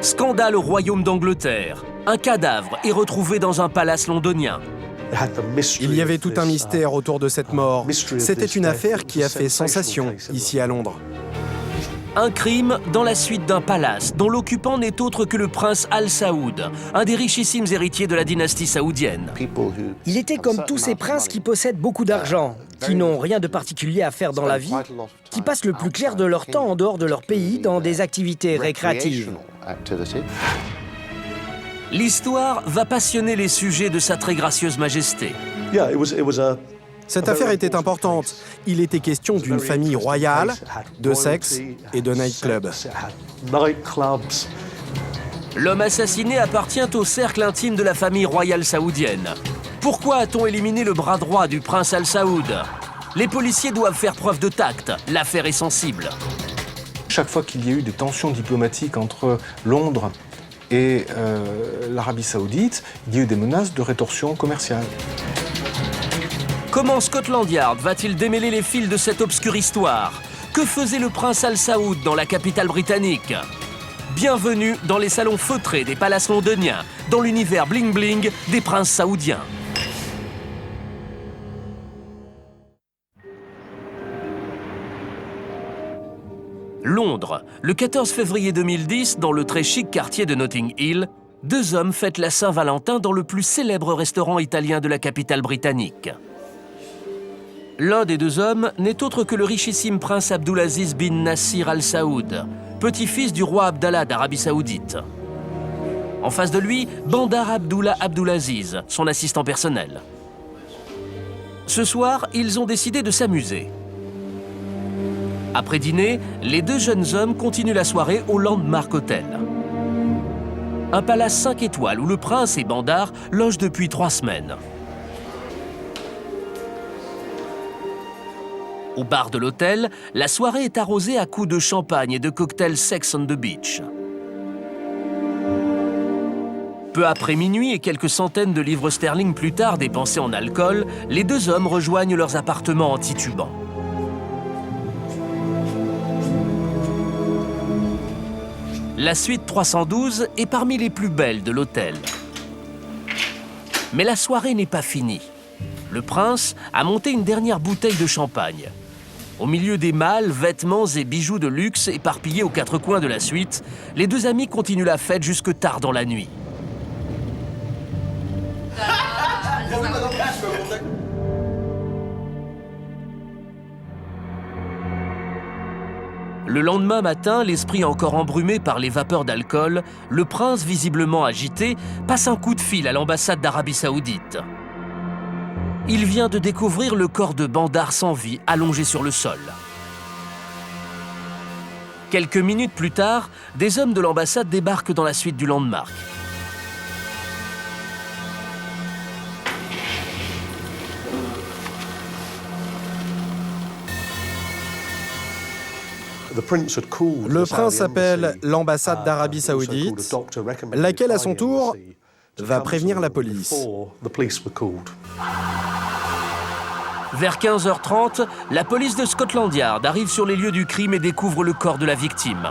Scandale au royaume d'Angleterre. Un cadavre est retrouvé dans un palace londonien. Il y avait tout un mystère autour de cette mort. C'était une affaire qui a fait sensation ici à Londres. Un crime dans la suite d'un palace dont l'occupant n'est autre que le prince Al Saoud, un des richissimes héritiers de la dynastie saoudienne. Il était comme tous ces princes qui possèdent beaucoup d'argent, qui n'ont rien de particulier à faire dans la vie, qui passent le plus clair de leur temps en dehors de leur pays dans des activités récréatives. L'histoire va passionner les sujets de sa très gracieuse majesté. Cette affaire était importante. Il était question d'une famille royale, de sexe et de nightclub. L'homme assassiné appartient au cercle intime de la famille royale saoudienne. Pourquoi a-t-on éliminé le bras droit du prince Al Saoud? Les policiers doivent faire preuve de tact. L'affaire est sensible. Chaque fois qu'il y a eu des tensions diplomatiques entre Londres et l'Arabie Saoudite, il y a eu des menaces de rétorsion commerciale. Comment Scotland Yard va-t-il démêler les fils de cette obscure histoire? Que faisait le prince Al Saoud dans la capitale britannique? Bienvenue dans les salons feutrés des palaces londoniens, dans l'univers bling-bling des princes saoudiens. Londres, le 14 février 2010, dans le très chic quartier de Notting Hill, deux hommes fêtent la Saint-Valentin dans le plus célèbre restaurant italien de la capitale britannique. L'un des deux hommes n'est autre que le richissime prince Abdulaziz bin Nasser Al Saoud, petit-fils du roi Abdallah d'Arabie Saoudite. En face de lui, Bandar Abdullah Abdulaziz, son assistant personnel. Ce soir, ils ont décidé de s'amuser. Après dîner, les deux jeunes hommes continuent la soirée au Landmark Hotel. Un palace 5 étoiles où le prince et Bandar logent depuis 3 semaines. Au bar de l'hôtel, la soirée est arrosée à coups de champagne et de cocktails Sex on the Beach. Peu après minuit et quelques centaines de livres sterling plus tard dépensés en alcool, les deux hommes rejoignent leurs appartements en titubant. La suite 312 est parmi les plus belles de l'hôtel. Mais la soirée n'est pas finie. Le prince a monté une dernière bouteille de champagne. Au milieu des malles, vêtements et bijoux de luxe éparpillés aux 4 coins de la suite, les deux amis continuent la fête jusque tard dans la nuit. Le lendemain matin, l'esprit encore embrumé par les vapeurs d'alcool, le prince, visiblement agité, passe un coup de fil à l'ambassade d'Arabie Saoudite. Il vient de découvrir le corps de Bandar sans vie, allongé sur le sol. Quelques minutes plus tard, des hommes de l'ambassade débarquent dans la suite du Landmark. Le prince appelle l'ambassade d'Arabie Saoudite, laquelle à son tour va prévenir la police. Vers 15h30, la police de Scotland Yard arrive sur les lieux du crime et découvre le corps de la victime.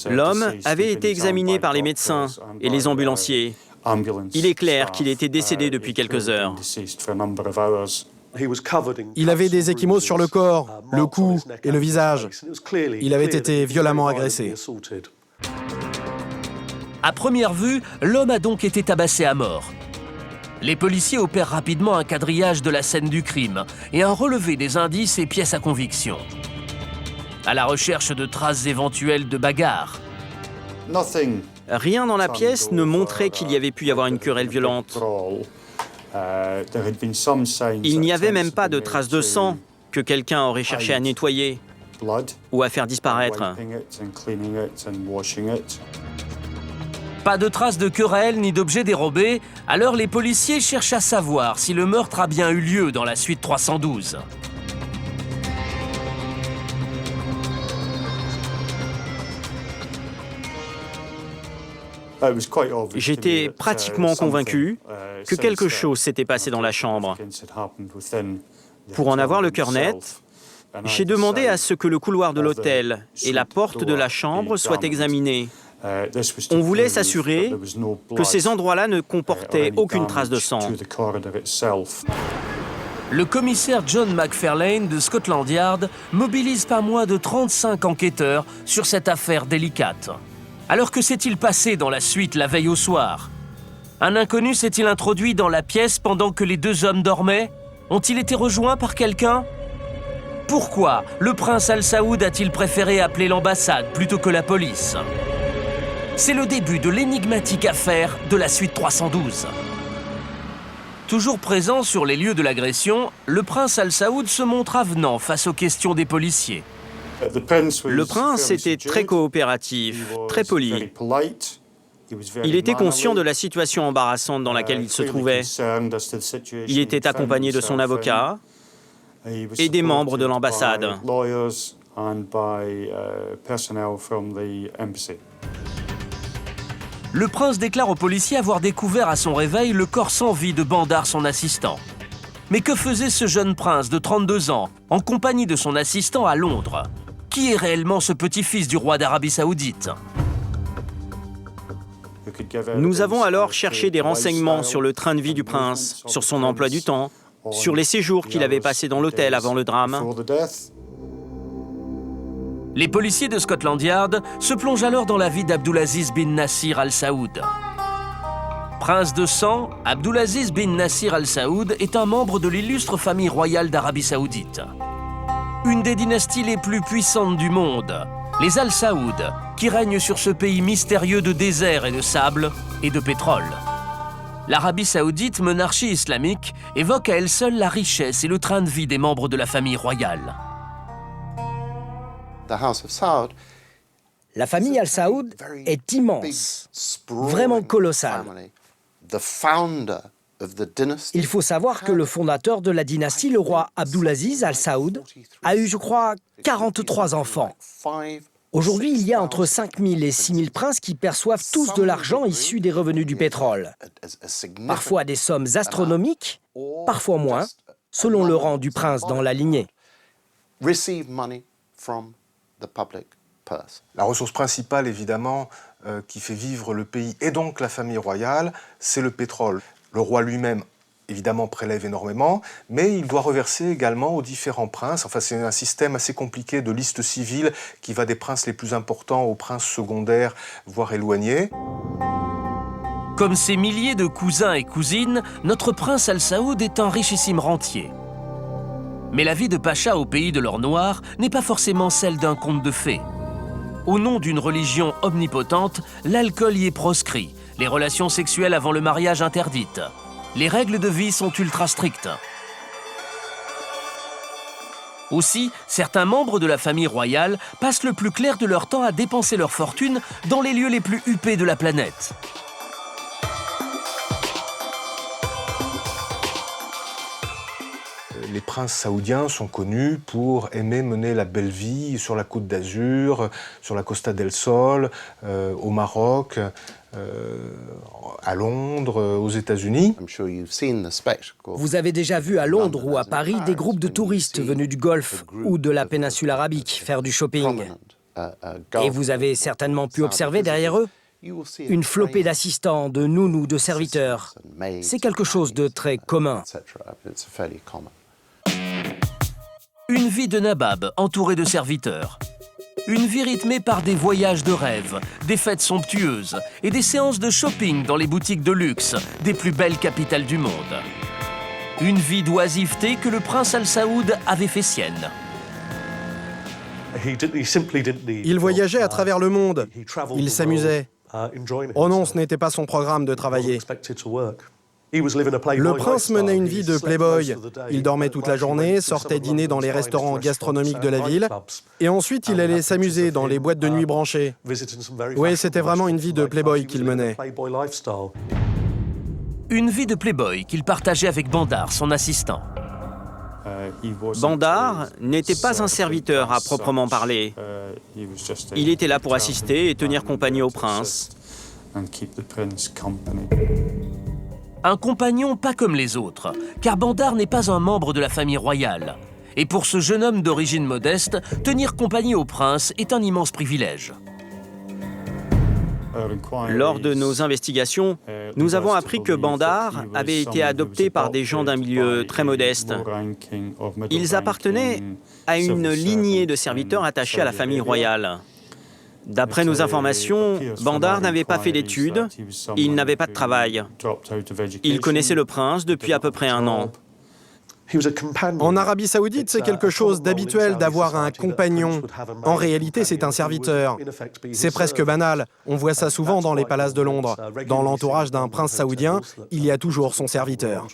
L'homme avait été examiné par les médecins et les ambulanciers. Il est clair qu'il était décédé depuis quelques heures. Il avait des ecchymoses sur le corps, le cou et le visage. Il avait été violemment agressé. À première vue, l'homme a donc été tabassé à mort. Les policiers opèrent rapidement un quadrillage de la scène du crime et un relevé des indices et pièces à conviction. À la recherche de traces éventuelles de bagarre. Rien dans la pièce ne montrait qu'il y avait pu y avoir une querelle violente. Il n'y avait même pas de traces de sang que quelqu'un aurait cherché à nettoyer ou à faire disparaître. Pas de traces de querelle ni d'objets dérobés, alors les policiers cherchent à savoir si le meurtre a bien eu lieu dans la suite 312. J'étais pratiquement convaincu que quelque chose s'était passé dans la chambre. Pour en avoir le cœur net, J'ai demandé à ce que le couloir de l'hôtel et la porte de la chambre soient examinés. On voulait s'assurer que ces endroits-là ne comportaient aucune trace de sang. Le commissaire John McFarlane de Scotland Yard mobilise pas moins de 35 enquêteurs sur cette affaire délicate. Alors que s'est-il passé dans la suite la veille au soir? Un inconnu s'est-il introduit dans la pièce pendant que les deux hommes dormaient? Ont-ils été rejoints par quelqu'un? Pourquoi le prince Al Saoud a-t-il préféré appeler l'ambassade plutôt que la police? C'est le début de l'énigmatique affaire de la suite 312. Toujours présent sur les lieux de l'agression, le prince Al Saoud se montre avenant face aux questions des policiers. Le prince était très coopératif, très poli. Il était conscient de la situation embarrassante dans laquelle il se trouvait. Il était accompagné de son avocat et des membres de l'ambassade. Le prince déclare aux policiers avoir découvert à son réveil le corps sans vie de Bandar, son assistant. Mais que faisait ce jeune prince de 32 ans, en compagnie de son assistant à Londres? Qui est réellement ce petit-fils du roi d'Arabie Saoudite? Nous avons alors cherché des renseignements sur le train de vie du prince, sur son emploi du temps, sur les séjours qu'il avait passés dans l'hôtel avant le drame. Les policiers de Scotland Yard se plongent alors dans la vie d'Abdulaziz bin Nasir Al Saoud. Prince de sang, Abdulaziz bin Nasir Al Saoud est un membre de l'illustre famille royale d'Arabie Saoudite. Une des dynasties les plus puissantes du monde, les Al Saoud, qui règnent sur ce pays mystérieux de désert et de sable et de pétrole. L'Arabie Saoudite, monarchie islamique, évoque à elle seule la richesse et le train de vie des membres de la famille royale. La famille Al Saoud est immense, vraiment colossale. Il faut savoir que le fondateur de la dynastie, le roi Abdulaziz Al Saoud, a eu, je crois, 43 enfants. Aujourd'hui, il y a entre 5 000 et 6 000 princes qui perçoivent tous de l'argent issu des revenus du pétrole. Parfois des sommes astronomiques, parfois moins, selon le rang du prince dans la lignée. La ressource principale, évidemment, qui fait vivre le pays et donc la famille royale, c'est le pétrole. Le roi lui-même, évidemment, prélève énormément, mais il doit reverser également aux différents princes. Enfin, c'est un système assez compliqué de liste civile qui va des princes les plus importants aux princes secondaires, voire éloignés. Comme ses milliers de cousins et cousines, notre prince Al Saoud est un richissime rentier. Mais la vie de pacha au pays de l'or noir n'est pas forcément celle d'un conte de fées. Au nom d'une religion omnipotente, l'alcool y est proscrit, les relations sexuelles avant le mariage interdites. Les règles de vie sont ultra strictes. Aussi, certains membres de la famille royale passent le plus clair de leur temps à dépenser leur fortune dans les lieux les plus huppés de la planète. Les princes saoudiens sont connus pour aimer mener la belle vie sur la Côte d'Azur, sur la Costa del Sol, au Maroc, à Londres, aux États-Unis. Vous avez déjà vu à Londres ou à Paris des groupes de touristes venus du Golfe ou de la péninsule arabique faire du shopping. Et vous avez certainement pu observer derrière eux une flopée d'assistants, de nounous, de serviteurs. C'est quelque chose de très commun. Une vie de nabab entourée de serviteurs. Une vie rythmée par des voyages de rêve, des fêtes somptueuses et des séances de shopping dans les boutiques de luxe des plus belles capitales du monde. Une vie d'oisiveté que le prince Al Saoud avait fait sienne. Il voyageait à travers le monde. Il s'amusait. Oh non, ce n'était pas son programme de travailler. Le prince menait une vie de playboy. Il dormait toute la journée, sortait dîner dans les restaurants gastronomiques de la ville, et ensuite il allait s'amuser dans les boîtes de nuit branchées. Oui, c'était vraiment une vie de playboy qu'il menait. Une vie de playboy qu'il partageait avec Bandar, son assistant. Bandar n'était pas un serviteur à proprement parler. Il était là pour assister et tenir compagnie au prince. Un compagnon pas comme les autres, car Bandar n'est pas un membre de la famille royale. Et pour ce jeune homme d'origine modeste, tenir compagnie au prince est un immense privilège. Lors de nos investigations, nous avons appris que Bandar avait été adopté par des gens d'un milieu très modeste. Ils appartenaient à une lignée de serviteurs attachés à la famille royale. D'après nos informations, Bandar n'avait pas fait d'études, il n'avait pas de travail. Il connaissait le prince depuis à peu près 1 an. En Arabie Saoudite, c'est quelque chose d'habituel d'avoir un compagnon. En réalité, c'est un serviteur. C'est presque banal. On voit ça souvent dans les palaces de Londres. Dans l'entourage d'un prince saoudien, il y a toujours son serviteur.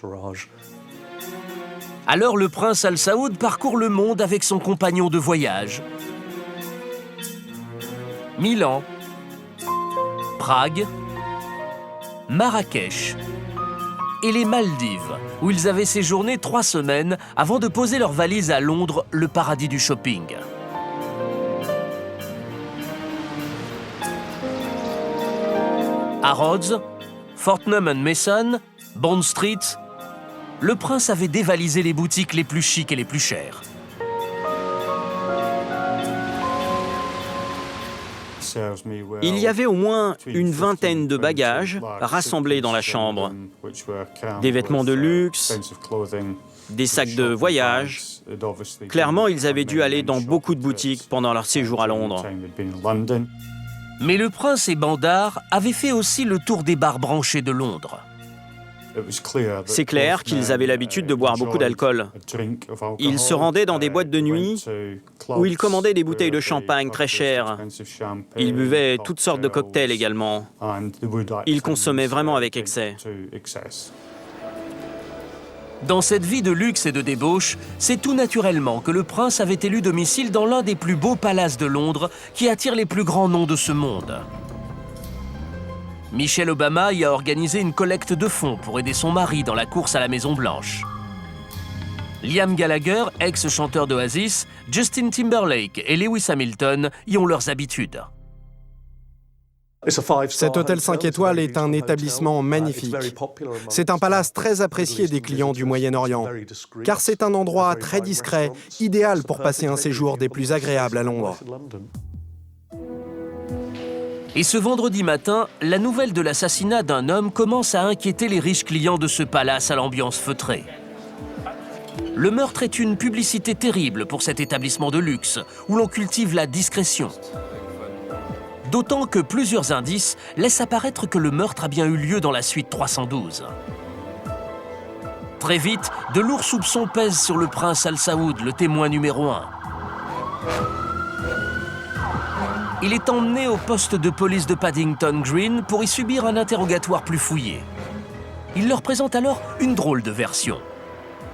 Alors le prince Al Saoud parcourt le monde avec son compagnon de voyage. Milan, Prague, Marrakech et les Maldives, où ils avaient séjourné 3 semaines avant de poser leurs valises à Londres, le paradis du shopping. À Rhodes, Fortnum & Mason, Bond Street, le prince avait dévalisé les boutiques les plus chics et les plus chères. Il y avait au moins une vingtaine de bagages rassemblés dans la chambre. Des vêtements de luxe, des sacs de voyage. Clairement, ils avaient dû aller dans beaucoup de boutiques pendant leur séjour à Londres. Mais le prince et Bandar avaient fait aussi le tour des bars branchés de Londres. C'est clair qu'ils avaient l'habitude de boire beaucoup d'alcool. Ils se rendaient dans des boîtes de nuit où ils commandaient des bouteilles de champagne très chères. Ils buvaient toutes sortes de cocktails également. Ils consommaient vraiment avec excès. Dans cette vie de luxe et de débauche, c'est tout naturellement que le prince avait élu domicile dans l'un des plus beaux palaces de Londres qui attire les plus grands noms de ce monde. Michelle Obama y a organisé une collecte de fonds pour aider son mari dans la course à la Maison-Blanche. Liam Gallagher, ex-chanteur d'Oasis, Justin Timberlake et Lewis Hamilton y ont leurs habitudes. Cet hôtel 5 étoiles est un établissement magnifique. C'est un palace très apprécié des clients du Moyen-Orient, car c'est un endroit très discret, idéal pour passer un séjour des plus agréables à Londres. Et ce vendredi matin, la nouvelle de l'assassinat d'un homme commence à inquiéter les riches clients de ce palace à l'ambiance feutrée. Le meurtre est une publicité terrible pour cet établissement de luxe, où l'on cultive la discrétion. D'autant que plusieurs indices laissent apparaître que le meurtre a bien eu lieu dans la suite 312. Très vite, de lourds soupçons pèsent sur le prince Al Saoud, le témoin numéro 1. Il est emmené au poste de police de Paddington Green pour y subir un interrogatoire plus fouillé. Il leur présente alors une drôle de version.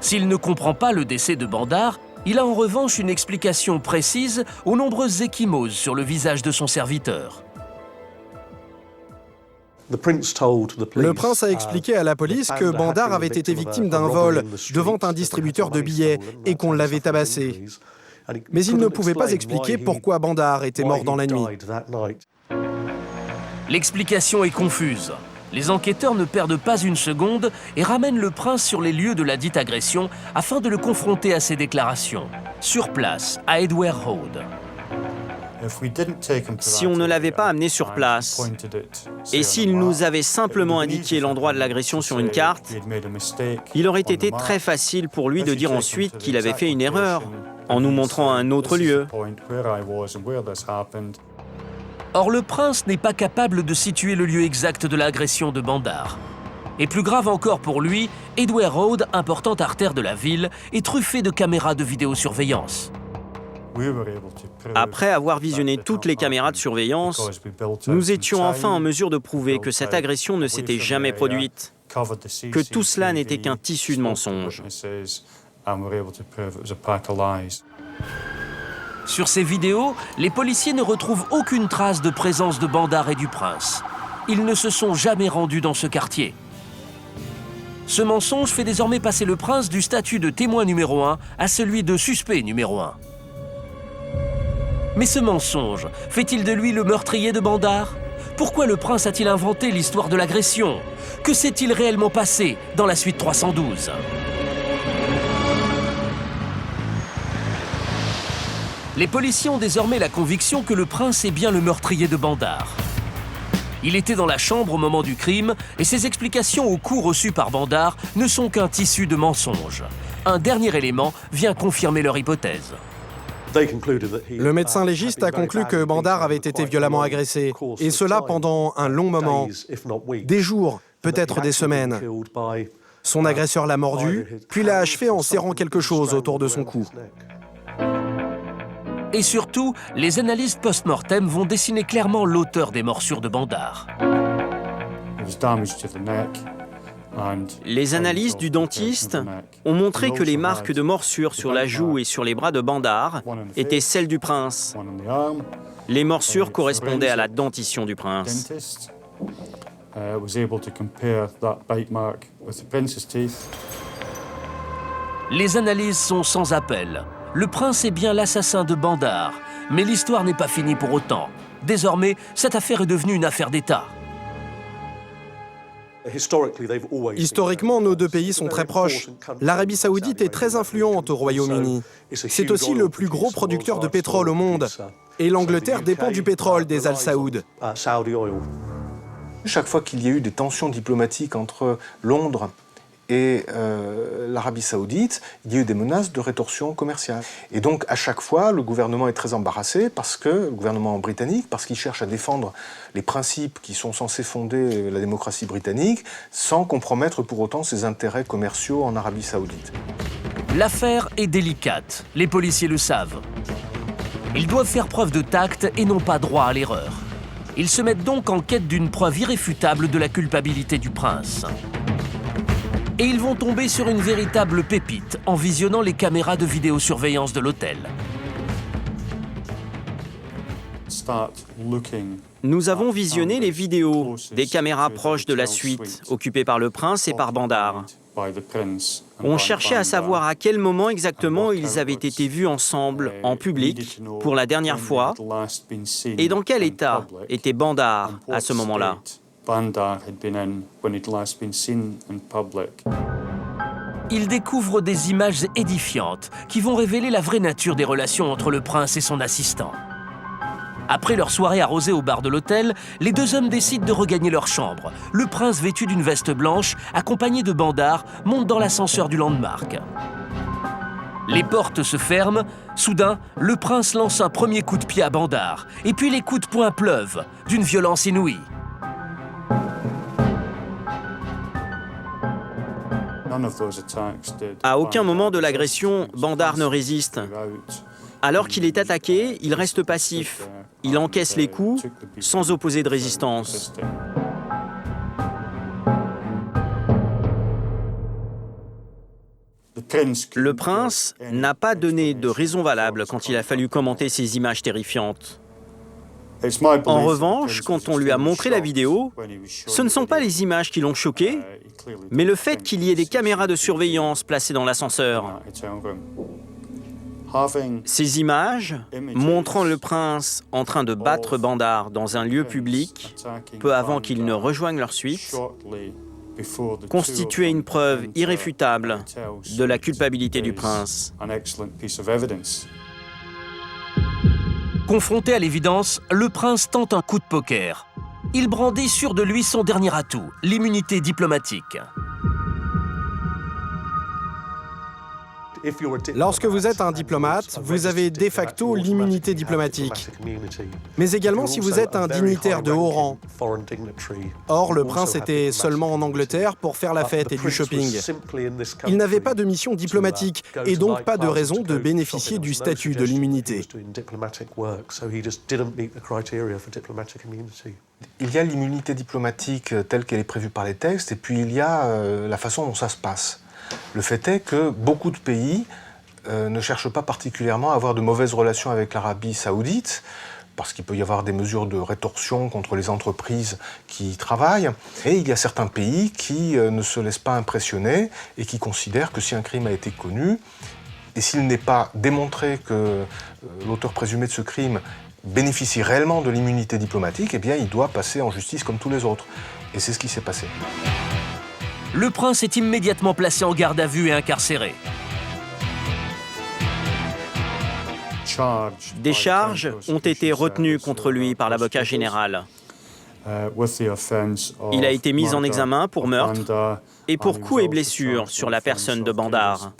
S'il ne comprend pas le décès de Bandar, il a en revanche une explication précise aux nombreuses ecchymoses sur le visage de son serviteur. Le prince a expliqué à la police que Bandar avait été victime d'un vol devant un distributeur de billets et qu'on l'avait tabassé. Mais il ne pouvait pas expliquer pourquoi Bandar était mort dans la nuit. L'explication est confuse. Les enquêteurs ne perdent pas une seconde et ramènent le prince sur les lieux de la dite agression afin de le confronter à ses déclarations, sur place, à Edgware Road. Si on ne l'avait pas amené sur place, et s'il nous avait simplement indiqué l'endroit de l'agression sur une carte, il aurait été très facile pour lui de dire ensuite qu'il avait fait une erreur, en nous montrant un autre lieu. Or, le prince n'est pas capable de situer le lieu exact de l'agression de Bandar. Et plus grave encore pour lui, Edgware Road, importante artère de la ville, est truffée de caméras de vidéosurveillance. Après avoir visionné toutes les caméras de surveillance, nous étions enfin en mesure de prouver que cette agression ne s'était jamais produite, que tout cela n'était qu'un tissu de mensonges. Sur ces vidéos, les policiers ne retrouvent aucune trace de présence de Bandar et du prince. Ils ne se sont jamais rendus dans ce quartier. Ce mensonge fait désormais passer le prince du statut de témoin numéro 1 à celui de suspect numéro 1. Mais ce mensonge fait-il de lui le meurtrier de Bandar? Pourquoi le prince a-t-il inventé l'histoire de l'agression? Que s'est-il réellement passé dans la suite 312? Les policiers ont désormais la conviction que le prince est bien le meurtrier de Bandar. Il était dans la chambre au moment du crime et ses explications aux coups reçus par Bandar ne sont qu'un tissu de mensonges. Un dernier élément vient confirmer leur hypothèse. Le médecin légiste a conclu que Bandar avait été violemment agressé, et cela pendant un long moment, des jours, peut-être des semaines. Son agresseur l'a mordu, puis l'a achevé en serrant quelque chose autour de son cou. Et surtout, les analyses post-mortem vont dessiner clairement l'auteur des morsures de Bandar. Les analyses du dentiste ont montré que les marques de morsures sur la joue et sur les bras de Bandar étaient celles du prince. Les morsures correspondaient à la dentition du prince. Les analyses sont sans appel. Le prince est bien l'assassin de Bandar, mais l'histoire n'est pas finie pour autant. Désormais, cette affaire est devenue une affaire d'État. Historiquement, nos deux pays sont très proches. L'Arabie saoudite est très influente au Royaume-Uni. C'est aussi le plus gros producteur de pétrole au monde. Et l'Angleterre dépend du pétrole des Al Saoud. Chaque fois qu'il y a eu des tensions diplomatiques entre Londres et l'Arabie saoudite, il y a eu des menaces de rétorsion commerciale. Et donc, à chaque fois, le gouvernement est très embarrassé, le gouvernement britannique, parce qu'il cherche à défendre les principes qui sont censés fonder la démocratie britannique, sans compromettre pour autant ses intérêts commerciaux en Arabie saoudite. L'affaire est délicate, les policiers le savent. Ils doivent faire preuve de tact et non pas droit à l'erreur. Ils se mettent donc en quête d'une preuve irréfutable de la culpabilité du prince. Et ils vont tomber sur une véritable pépite en visionnant les caméras de vidéosurveillance de l'hôtel. Nous avons visionné les vidéos des caméras proches de la suite, occupées par le prince et par Bandar. On cherchait à savoir à quel moment exactement ils avaient été vus ensemble, en public, pour la dernière fois, et dans quel état était Bandar à ce moment-là. Ils découvrent des images édifiantes qui vont révéler la vraie nature des relations entre le prince et son assistant. Après leur soirée arrosée au bar de l'hôtel, les deux hommes décident de regagner leur chambre. Le prince, vêtu d'une veste blanche, accompagné de Bandar, monte dans l'ascenseur du Landmark. Les portes se ferment. Soudain, le prince lance un premier coup de pied à Bandar. Et puis les coups de poing pleuvent, d'une violence inouïe. À aucun moment de l'agression, Bandar ne résiste. Alors qu'il est attaqué, il reste passif. Il encaisse les coups sans opposer de résistance. Le prince n'a pas donné de raison valable quand il a fallu commenter ces images terrifiantes. En revanche, quand on lui a montré la vidéo, ce ne sont pas les images qui l'ont choqué, mais le fait qu'il y ait des caméras de surveillance placées dans l'ascenseur. Ces images, montrant le prince en train de battre Bandar dans un lieu public, peu avant qu'il ne rejoigne leur suite, constituaient une preuve irréfutable de la culpabilité du prince. Confronté à l'évidence, le prince tente un coup de poker. Il brandit sûr de lui son dernier atout, l'immunité diplomatique. Lorsque vous êtes un diplomate, vous avez de facto l'immunité diplomatique. Mais également si vous êtes un dignitaire de haut rang. Or, le prince était seulement en Angleterre pour faire la fête et du shopping. Il n'avait pas de mission diplomatique et donc pas de raison de bénéficier du statut de l'immunité. Il y a l'immunité diplomatique telle qu'elle est prévue par les textes et puis il y a la façon dont ça se passe. Le fait est que beaucoup de pays ne cherchent pas particulièrement à avoir de mauvaises relations avec l'Arabie saoudite, parce qu'il peut y avoir des mesures de rétorsion contre les entreprises qui y travaillent. Et il y a certains pays qui ne se laissent pas impressionner et qui considèrent que si un crime a été connu, et s'il n'est pas démontré que l'auteur présumé de ce crime bénéficie réellement de l'immunité diplomatique, eh bien il doit passer en justice comme tous les autres. Et c'est ce qui s'est passé. Le prince est immédiatement placé en garde à vue et incarcéré. Des charges ont été retenues contre lui par l'avocat général. Il a été mis en examen pour meurtre et pour coups et blessures sur la personne de Bandar.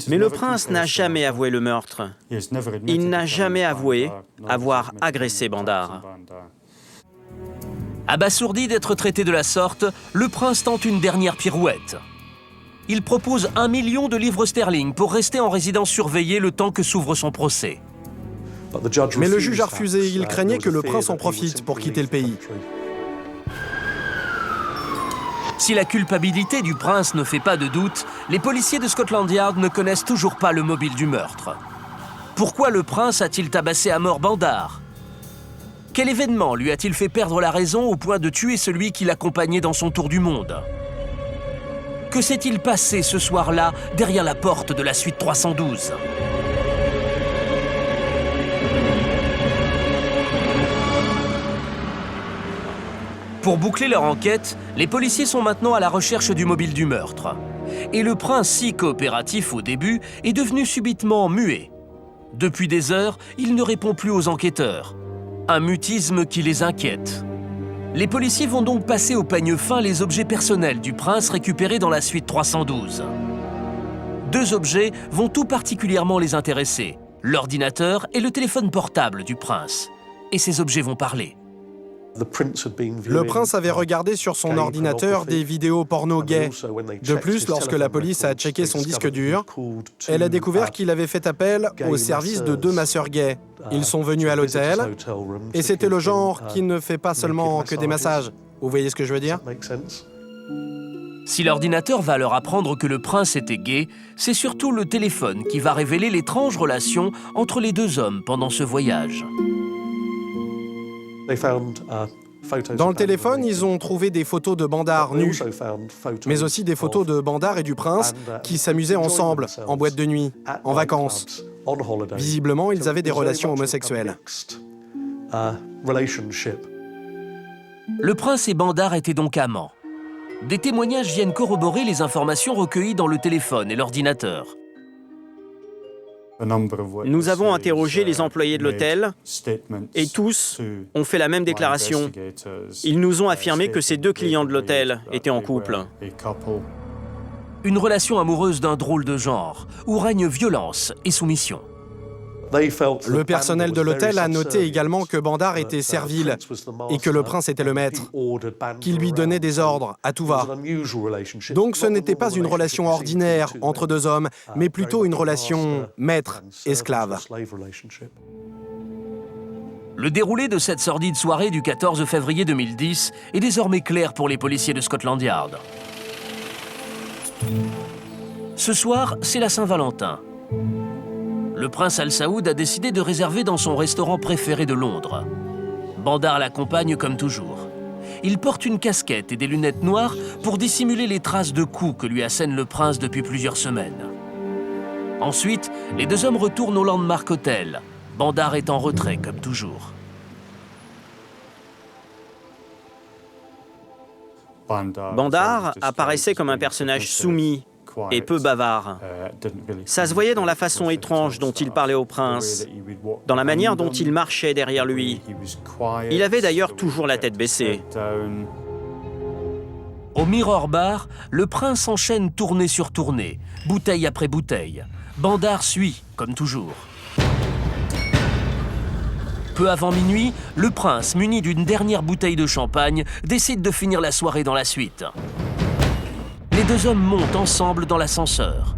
Mais le prince n'a jamais avoué le meurtre. Il n'a jamais avoué avoir agressé Bandar. Abasourdi d'être traité de la sorte, le prince tente une dernière pirouette. Il propose 1 million de livres sterling pour rester en résidence surveillée le temps que s'ouvre son procès. Mais le juge a refusé, il craignait que le prince en profite pour quitter le pays. Si la culpabilité du prince ne fait pas de doute, les policiers de Scotland Yard ne connaissent toujours pas le mobile du meurtre. Pourquoi le prince a-t-il tabassé à mort Bandar? Quel événement lui a-t-il fait perdre la raison au point de tuer celui qui l'accompagnait dans son tour du monde? Que s'est-il passé ce soir-là derrière la porte de la suite 312? Pour boucler leur enquête, les policiers sont maintenant à la recherche du mobile du meurtre. Et le prince, si coopératif au début, est devenu subitement muet. Depuis des heures, il ne répond plus aux enquêteurs. Un mutisme qui les inquiète. Les policiers vont donc passer au peigne fin les objets personnels du prince récupérés dans la suite 312. 2 objets vont tout particulièrement les intéresser, l'ordinateur et le téléphone portable du prince. Et ces objets vont parler. Le prince avait regardé sur son ordinateur des vidéos porno gays. De plus, lorsque la police a checké son disque dur, elle a découvert qu'il avait fait appel au service de 2 masseurs gays. Ils sont venus à l'hôtel, et c'était le genre qui ne fait pas seulement que des massages. Vous voyez ce que je veux dire? Si l'ordinateur va leur apprendre que le prince était gay, c'est surtout le téléphone qui va révéler l'étrange relation entre les 2 hommes pendant ce voyage. Dans le téléphone, ils ont trouvé des photos de Bandar nus, mais aussi des photos de Bandar et du prince qui s'amusaient ensemble, en boîte de nuit, en vacances. Visiblement, ils avaient des relations homosexuelles. Le prince et Bandar étaient donc amants. Des témoignages viennent corroborer les informations recueillies dans le téléphone et l'ordinateur. Nous avons interrogé les employés de l'hôtel et tous ont fait la même déclaration. Ils nous ont affirmé que ces 2 clients de l'hôtel étaient en couple. Une relation amoureuse d'un drôle de genre, où règne violence et soumission. Le personnel de l'hôtel a noté également que Bandar était servile et que le prince était le maître, qu'il lui donnait des ordres à tout va. Donc ce n'était pas une relation ordinaire entre 2 hommes, mais plutôt une relation maître-esclave. Le déroulé de cette sordide soirée du 14 février 2010 est désormais clair pour les policiers de Scotland Yard. Ce soir, c'est la Saint-Valentin. Le prince Al Saoud a décidé de réserver dans son restaurant préféré de Londres. Bandar l'accompagne comme toujours. Il porte une casquette et des lunettes noires pour dissimuler les traces de coups que lui assène le prince depuis plusieurs semaines. Ensuite, les 2 hommes retournent au Landmark Hotel. Bandar est en retrait comme toujours. Bandar apparaissait comme un personnage soumis et peu bavard. Ça se voyait dans la façon étrange dont il parlait au prince, dans la manière dont il marchait derrière lui. Il avait d'ailleurs toujours la tête baissée. Au Mirror Bar, le prince enchaîne tournée sur tournée, bouteille après bouteille. Bandar suit, comme toujours. Peu avant minuit, le prince, muni d'une dernière bouteille de champagne, décide de finir la soirée dans la suite. Les 2 hommes montent ensemble dans l'ascenseur.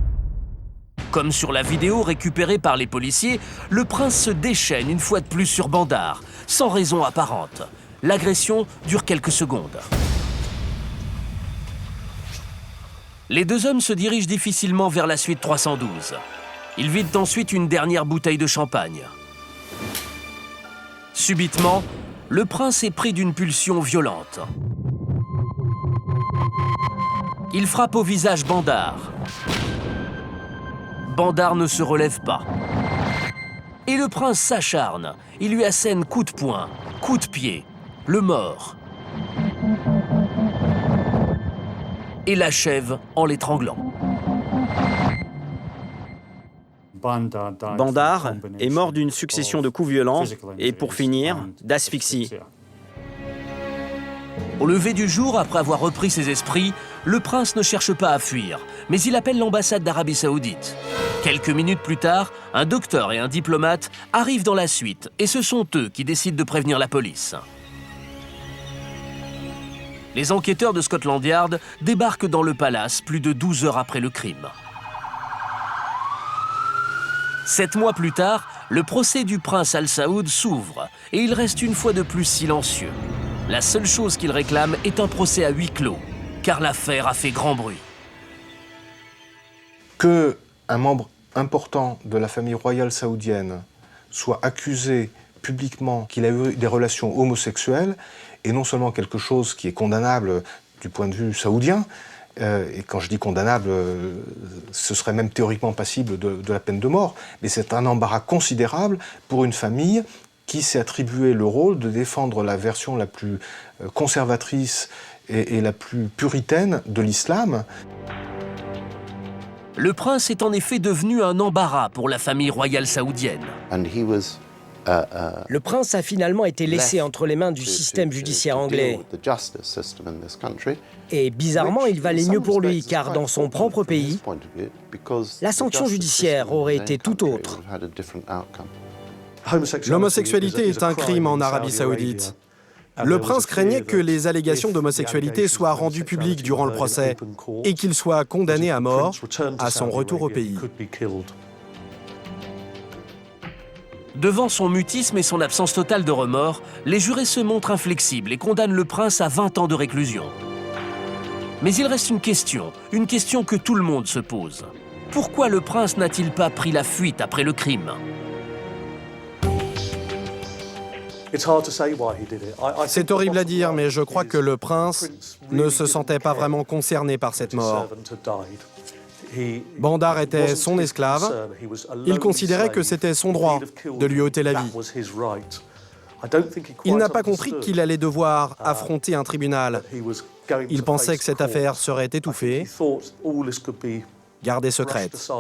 Comme sur la vidéo récupérée par les policiers, le prince se déchaîne une fois de plus sur Bandar, sans raison apparente. L'agression dure quelques secondes. Les 2 hommes se dirigent difficilement vers la suite 312. Ils vident ensuite une dernière bouteille de champagne. Subitement, le prince est pris d'une pulsion violente. Il frappe au visage Bandar. Bandar ne se relève pas. Et le prince s'acharne. Il lui assène coups de poing, coups de pied, le mord. Et l'achève en l'étranglant. Bandar est mort d'une succession de coups violents et, pour finir, d'asphyxie. Au lever du jour, après avoir repris ses esprits, le prince ne cherche pas à fuir, mais il appelle l'ambassade d'Arabie Saoudite. Quelques minutes plus tard, un docteur et un diplomate arrivent dans la suite, et ce sont eux qui décident de prévenir la police. Les enquêteurs de Scotland Yard débarquent dans le palace plus de 12 heures après le crime. 7 mois plus tard, le procès du prince Al Saoud s'ouvre, et il reste une fois de plus silencieux. La seule chose qu'il réclame est un procès à huis clos, car l'affaire a fait grand bruit. Que un membre important de la famille royale saoudienne soit accusé publiquement qu'il a eu des relations homosexuelles est non seulement quelque chose qui est condamnable du point de vue saoudien, et quand je dis condamnable, ce serait même théoriquement passible de la peine de mort, mais c'est un embarras considérable pour une famille qui s'est attribué le rôle de défendre la version la plus conservatrice et la plus puritaine de l'islam. Le prince est en effet devenu un embarras pour la famille royale saoudienne. Le prince a finalement été laissé entre les mains du système judiciaire anglais. Et bizarrement, il valait mieux pour lui, car dans son propre pays, la sanction judiciaire aurait été tout autre. L'homosexualité est un crime en Arabie Saoudite. Le prince craignait que les allégations d'homosexualité soient rendues publiques durant le procès et qu'il soit condamné à mort à son retour au pays. Devant son mutisme et son absence totale de remords, les jurés se montrent inflexibles et condamnent le prince à 20 ans de réclusion. Mais il reste une question que tout le monde se pose. Pourquoi le prince n'a-t-il pas pris la fuite après le crime ? C'est horrible à dire, mais je crois que le prince ne se sentait pas vraiment concerné par cette mort. Bandar était son esclave. Il considérait que c'était son droit de lui ôter la vie. Il n'a pas compris qu'il allait devoir affronter un tribunal. Il pensait que cette affaire serait étouffée, gardée secrète.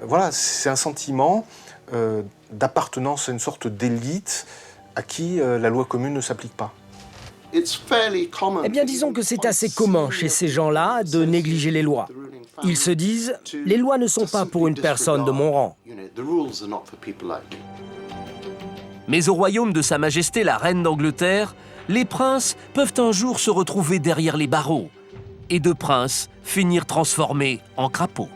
Voilà, c'est un sentiment d'appartenance à une sorte d'élite à qui la loi commune ne s'applique pas. Eh bien, disons que c'est assez commun chez ces gens-là de négliger les lois. Ils se disent, les lois ne sont pas pour une personne de mon rang. Mais au royaume de Sa Majesté la Reine d'Angleterre, les princes peuvent un jour se retrouver derrière les barreaux et de princes finir transformés en crapauds.